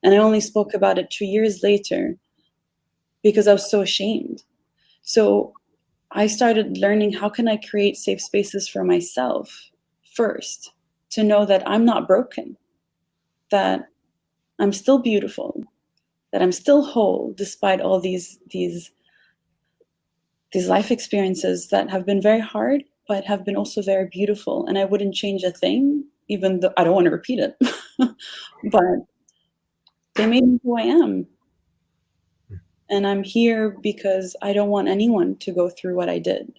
And I only spoke about it 2 years later because I was so ashamed. So I started learning, how can I create safe spaces for myself first, to know that I'm not broken, that I'm still beautiful, that I'm still whole despite all these life experiences that have been very hard, but have been also very beautiful. And I wouldn't change a thing, even though I don't want to repeat it, but they made me who I am. And I'm here because I don't want anyone to go through what I did.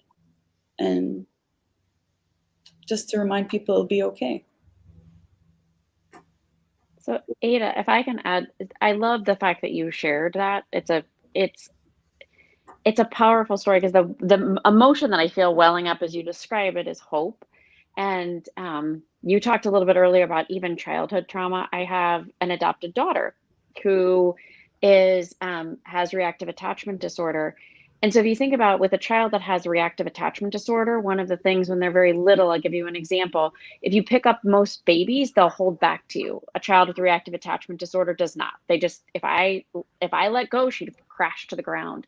And just to remind people it'll be okay. So Ada, if I can add, I love the fact that you shared that. It's a powerful story, because the emotion that I feel welling up as you describe it is hope. And you talked a little bit earlier about even childhood trauma. I have an adopted daughter who has reactive attachment disorder. And so if you think about with a child that has reactive attachment disorder, one of the things when they're very little, I'll give you an example. If you pick up most babies, they'll hold back to you. A child with reactive attachment disorder does not. They just, if I let go, she'd crash to the ground.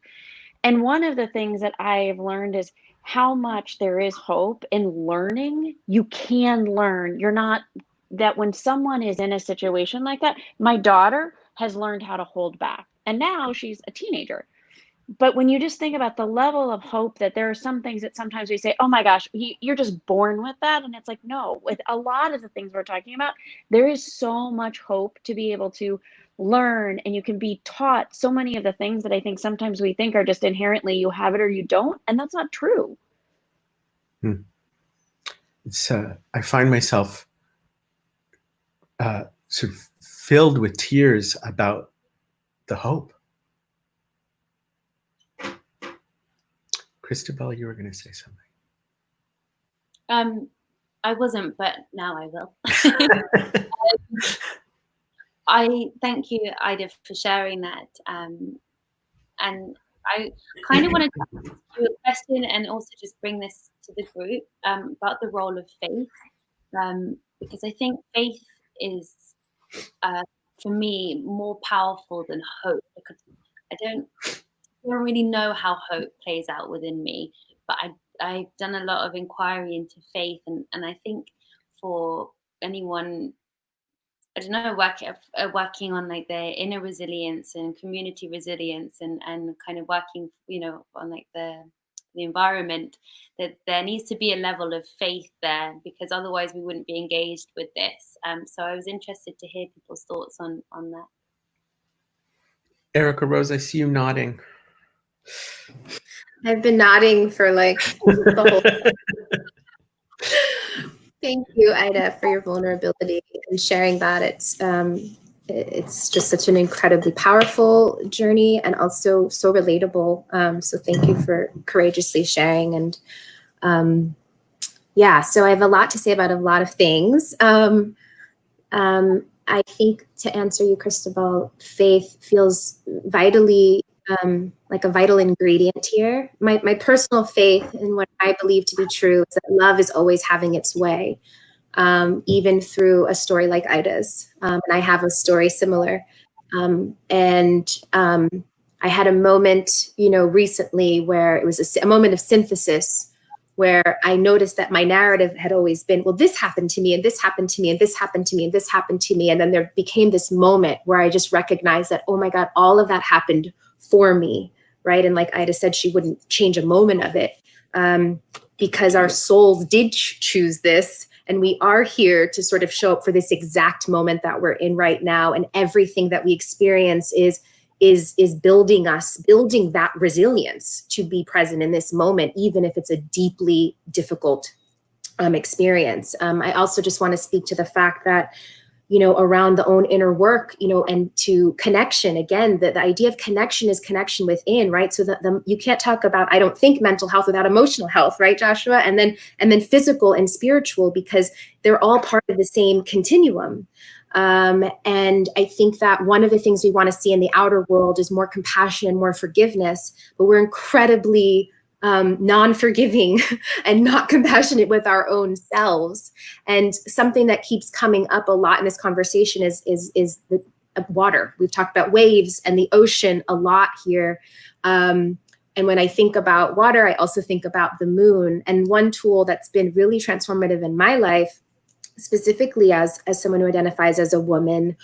And one of the things that I've learned is how much there is hope in learning. You can learn. You're not, that when someone is in a situation like that, my daughter has learned how to hold back, and now she's a teenager. But when you just think about the level of hope, that there are some things that sometimes we say, oh my gosh, you're just born with that. And it's like, no, with a lot of the things we're talking about, there is so much hope to be able to learn, and you can be taught so many of the things that I think sometimes we think are just inherently you have it or you don't. And that's not true. It's I find myself sort of filled with tears about the hope. Christabel, you were going to say something. I wasn't, but now I will. I thank you, Ida, for sharing that. And I kind of wanted to ask you a question and also just bring this to the group about the role of faith, because I think faith is, for me, more powerful than hope. Because I don't really know how hope plays out within me, but I've done a lot of inquiry into faith, and I think for anyone, I don't know, working on like their inner resilience and community resilience, and kind of working, on like the environment, that there needs to be a level of faith there, because otherwise we wouldn't be engaged with this. So I was interested to hear people's thoughts on that. Erica Rose, I see you nodding. I've been nodding for like the whole. Thank you, Ida, for your vulnerability and sharing that. It's just such an incredibly powerful journey and also so relatable. So thank you for courageously sharing. And yeah, so I have a lot to say about a lot of things. I think, to answer you, Christabel, faith feels vitally like a vital ingredient here. My personal faith in what I believe to be true is that love is always having its way, even through a story like Ida's. And I have a story similar. I had a moment, recently where it was a moment of synthesis, where I noticed that my narrative had always been, well, this happened to me, and this happened to me, and this happened to me, and this happened to me. And then there became this moment where I just recognized that, oh my God, all of that happened for me, right? And like Ida said, she wouldn't change a moment of it, because our souls did choose this. And we are here to sort of show up for this exact moment that we're in right now. And everything that we experience is building that resilience to be present in this moment, even if it's a deeply difficult experience. I also just want to speak to the fact that, around the own inner work, and to connection, again, the idea of connection is connection within, right? So you can't talk about, I don't think, mental health without emotional health, right, Joshua? And then physical and spiritual, because they're all part of the same continuum. And I think that one of the things we want to see in the outer world is more compassion and more forgiveness, but we're incredibly non-forgiving and not compassionate with our own selves. And something that keeps coming up a lot in this conversation is the water. We've talked about waves and the ocean a lot here. And when I think about water, I also think about the moon. And one tool that's been really transformative in my life, specifically as someone who identifies as a woman,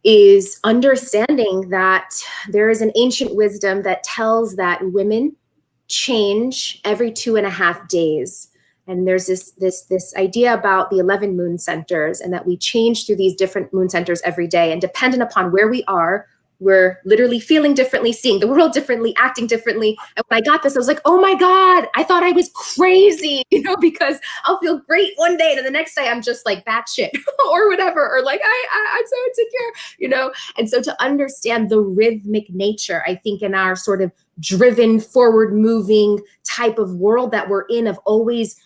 is understanding that there is an ancient wisdom that tells that women change every 2.5 days. And there's this idea about the 11 moon centers, and that we change through these different moon centers every day. And dependent upon where we are, we're literally feeling differently, seeing the world differently, acting differently. And when I got this, I was like, oh my God, I thought I was crazy, because I'll feel great one day, and the next day I'm just like batshit or whatever, or like I'm so insecure, And so to understand the rhythmic nature, I think, in our sort of driven, forward moving type of world that we're in, of always,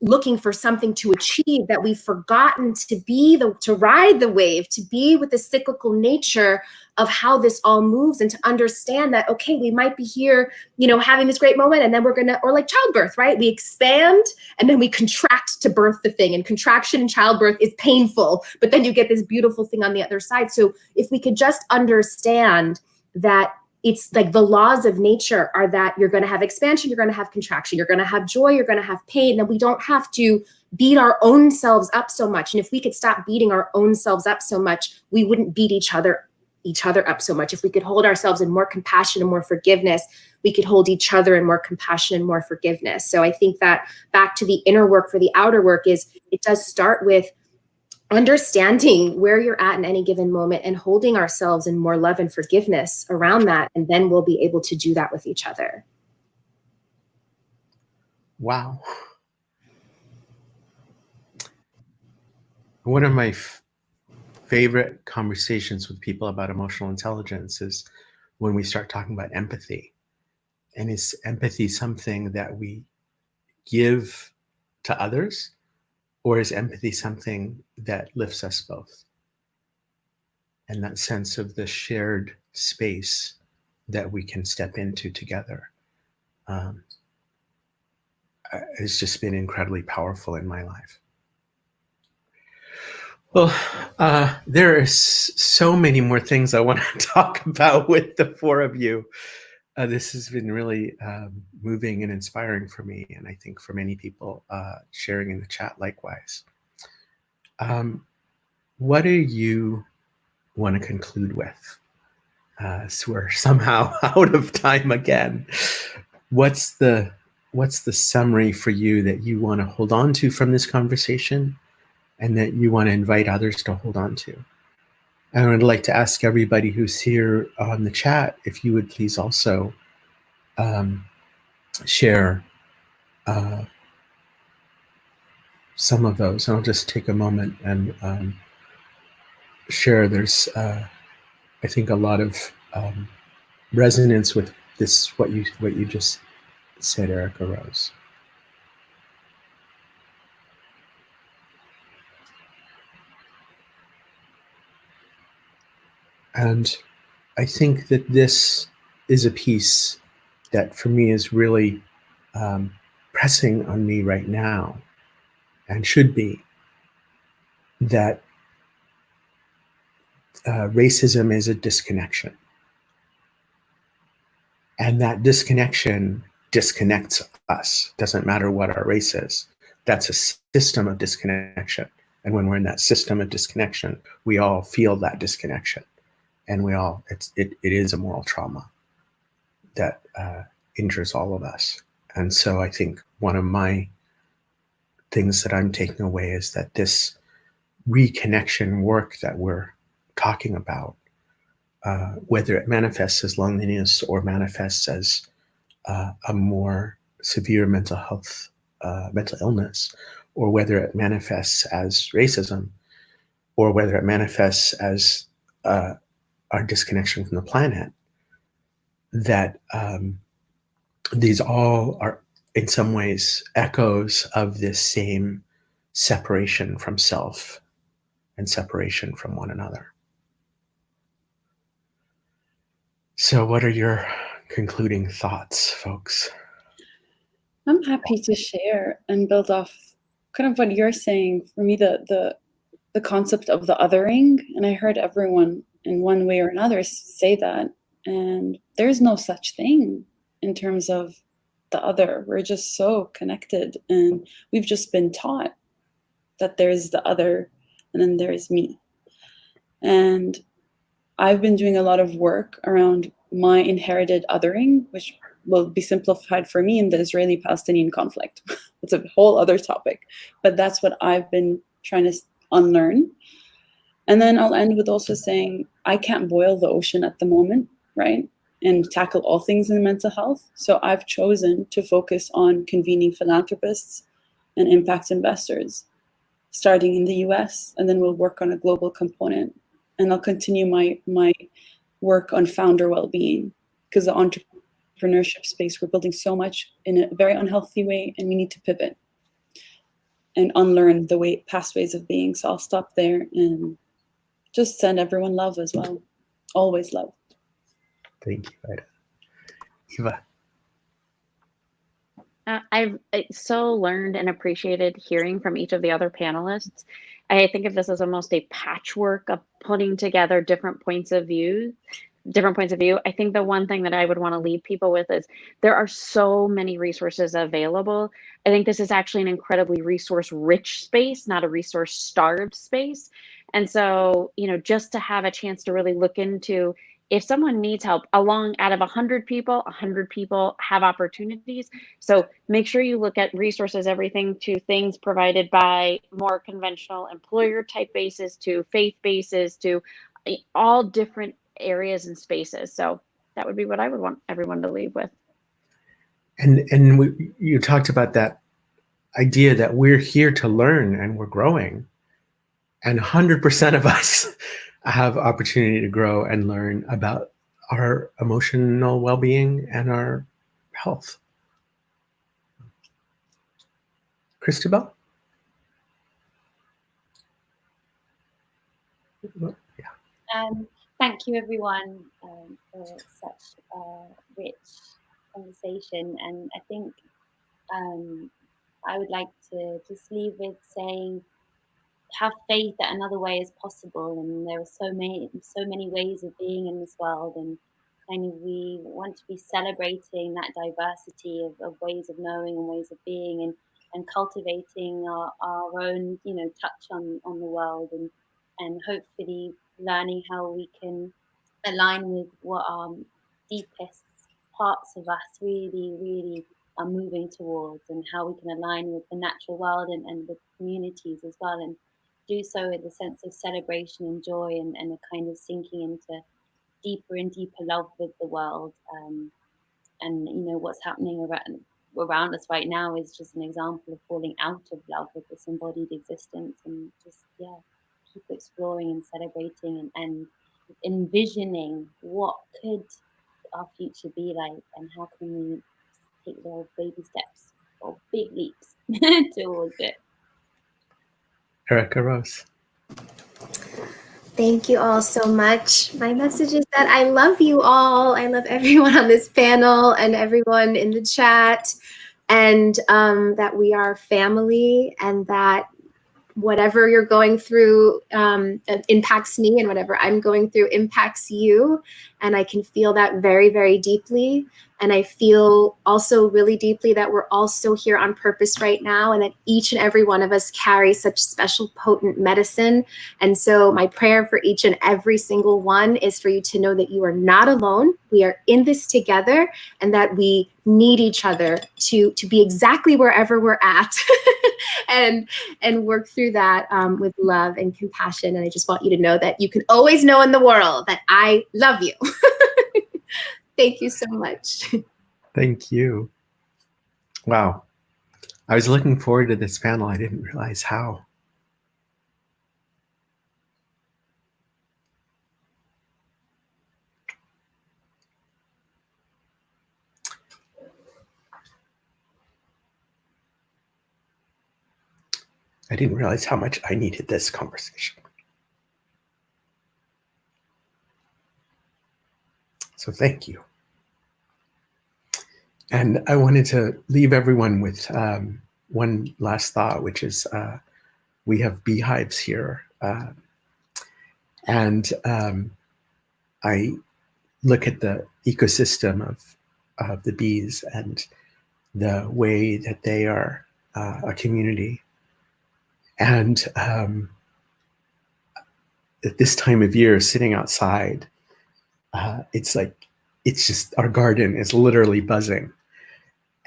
looking for something to achieve, that we've forgotten to ride the wave, to be with the cyclical nature of how this all moves, and to understand that, okay, we might be here, having this great moment, and then we're gonna, or like childbirth, right? We expand and then we contract to birth the thing, and contraction in childbirth is painful, but then you get this beautiful thing on the other side. So if we could just understand that it's like the laws of nature are that you're going to have expansion, you're going to have contraction, you're going to have joy, you're going to have pain, and we don't have to beat our own selves up so much. And if we could stop beating our own selves up so much, we wouldn't beat each other up so much. If we could hold ourselves in more compassion and more forgiveness, we could hold each other in more compassion and more forgiveness. So I think that back to the inner work for the outer work is, it does start with understanding where you're at in any given moment and holding ourselves in more love and forgiveness around that. And then we'll be able to do that with each other. Wow. one of my favorite conversations with people about emotional intelligence is when we start talking about empathy. And is empathy something that we give to others, or is empathy something that lifts us both? And that sense of the shared space that we can step into together has just been incredibly powerful in my life. Well, there are so many more things I want to talk about with the four of you. This has been really moving and inspiring for me, and I think for many people sharing in the chat likewise. What do you want to conclude with? So we're somehow out of time again. What's the summary for you that you want to hold on to from this conversation, and that you want to invite others to hold on to? I would like to ask everybody who's here on the chat if you would please also share some of those. And I'll just take a moment and share. There's, I think, a lot of resonance with this, what you just said, Erica Rose. And I think that this is a piece that for me is really pressing on me right now, and should be, that racism is a disconnection. And that disconnection disconnects us. Doesn't matter what our race is. That's a system of disconnection. And when we're in that system of disconnection, we all feel that disconnection. And it is a moral trauma that injures all of us. And so I think one of my things that I'm taking away is that this reconnection work that we're talking about, whether it manifests as loneliness or manifests as a more severe mental health, mental illness, or whether it manifests as racism, or whether it manifests as our disconnection from the planet, that these all are in some ways echoes of this same separation from self and separation from one another. So what are your concluding thoughts, folks? I'm happy to share and build off kind of what you're saying. For me, the concept of the othering, and I heard everyone in one way or another say that, and there's no such thing in terms of the other. We're just so connected, and we've just been taught that there's the other and then there's me. And I've been doing a lot of work around my inherited othering, which will be simplified for me in the Israeli-Palestinian conflict. It's a whole other topic, but that's what I've been trying to unlearn. And then I'll end with also saying, I can't boil the ocean at the moment, right? And tackle all things in mental health. So I've chosen to focus on convening philanthropists and impact investors, starting in the US, and then we'll work on a global component. And I'll continue my work on founder well-being, because the entrepreneurship space, we're building so much in a very unhealthy way, and we need to pivot and unlearn the past ways of being. So I'll stop there and just send everyone love as well. Always love. Thank you, Ida. Eva. I've so learned and appreciated hearing from each of the other panelists. I think of this as almost a patchwork of putting together different points of view. I think the one thing that I would want to leave people with is there are so many resources available. I think this is actually an incredibly resource-rich space, not a resource-starved space. And so, just to have a chance to really look into, if someone needs help, out of 100 people have opportunities. So make sure you look at resources, everything to things provided by more conventional employer type bases, to faith bases, to all different areas and spaces. So that would be what I would want everyone to leave with. And you talked about that idea that we're here to learn and we're growing. And 100% of us have opportunity to grow and learn about our emotional well-being and our health. Christabel? Thank you, everyone, for such a rich conversation. And I think I would like to just leave with saying, have faith that another way is possible, and there are so many ways of being in this world, and kind of we want to be celebrating that diversity of ways of knowing and ways of being, and cultivating our own, you know, touch on the world, and hopefully learning how we can align with what our deepest parts of us really are moving towards, and how we can align with the natural world and with communities as well, and do so with a sense of celebration and joy, and a kind of sinking into deeper and deeper love with the world. And you know, what's happening around us right now is just an example of falling out of love with this embodied existence, and just keep exploring and celebrating, and envisioning what could our future be like, and how can we take little baby steps or big leaps towards it. Erica Rose. Thank you all so much. My message is that I love you all. I love everyone on this panel and everyone in the chat, and that we are family, and that whatever you're going through impacts me, and whatever I'm going through impacts you. And I can feel that very, very deeply. And I feel also really deeply that we're all so here on purpose right now, and that each and every one of us carries such special, potent medicine. And so my prayer for each and every single one is for you to know that you are not alone. We are in this together, and that we need each other to be exactly wherever we're at and work through that with love and compassion. And I just want you to know that you can always know in the world that I love you. Thank you so much. Thank you. Wow. I was looking forward to this panel. I didn't realize how. I didn't realize how much I needed this conversation. So thank you. And I wanted to leave everyone with one last thought, which is we have beehives here. And I look at the ecosystem of the bees and the way that they are a community. And at this time of year, sitting outside, it's just, our garden is literally buzzing.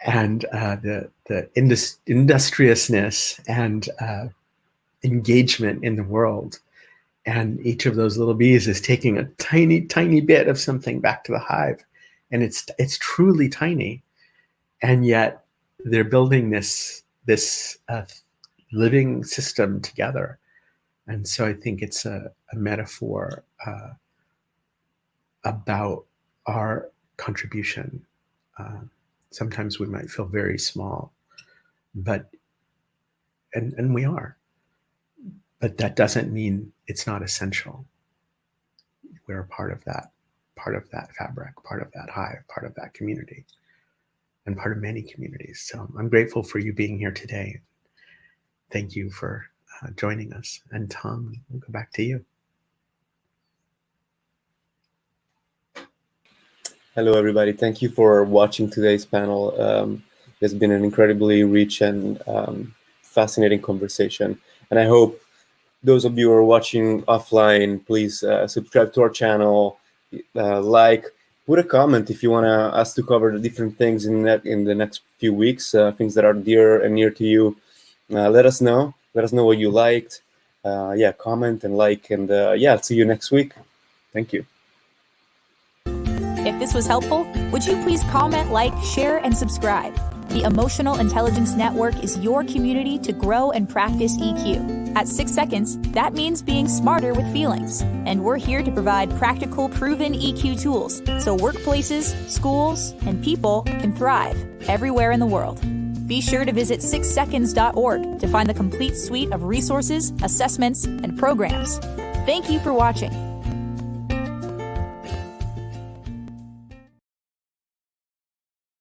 And the industriousness and engagement in the world, and each of those little bees is taking a tiny bit of something back to the hive, and it's truly tiny, and yet they're building this living system together. And so I think it's a metaphor about our contribution. Sometimes we might feel very small, but and we are, but that doesn't mean it's not essential. We're a part of that fabric, part of that hive, part of that community, and part of many communities. So I'm grateful for you being here today. Thank you for joining us. And Tom, we'll go back to you. Hello, everybody. Thank you for watching today's panel. It's been an incredibly rich and fascinating conversation. And I hope those of you who are watching offline, please subscribe to our channel, like, put a comment if you want us to cover the different things in the next few weeks, things that are dear and near to you. Let us know. Let us know what you liked. Comment and like. And I'll see you next week. Thank you. If this was helpful, would you please comment, like, share, and subscribe? The Emotional Intelligence Network is your community to grow and practice EQ. At 6 Seconds, that means being smarter with feelings. And we're here to provide practical, proven EQ tools so workplaces, schools, and people can thrive everywhere in the world. Be sure to visit 6seconds.org to find the complete suite of resources, assessments, and programs. Thank you for watching.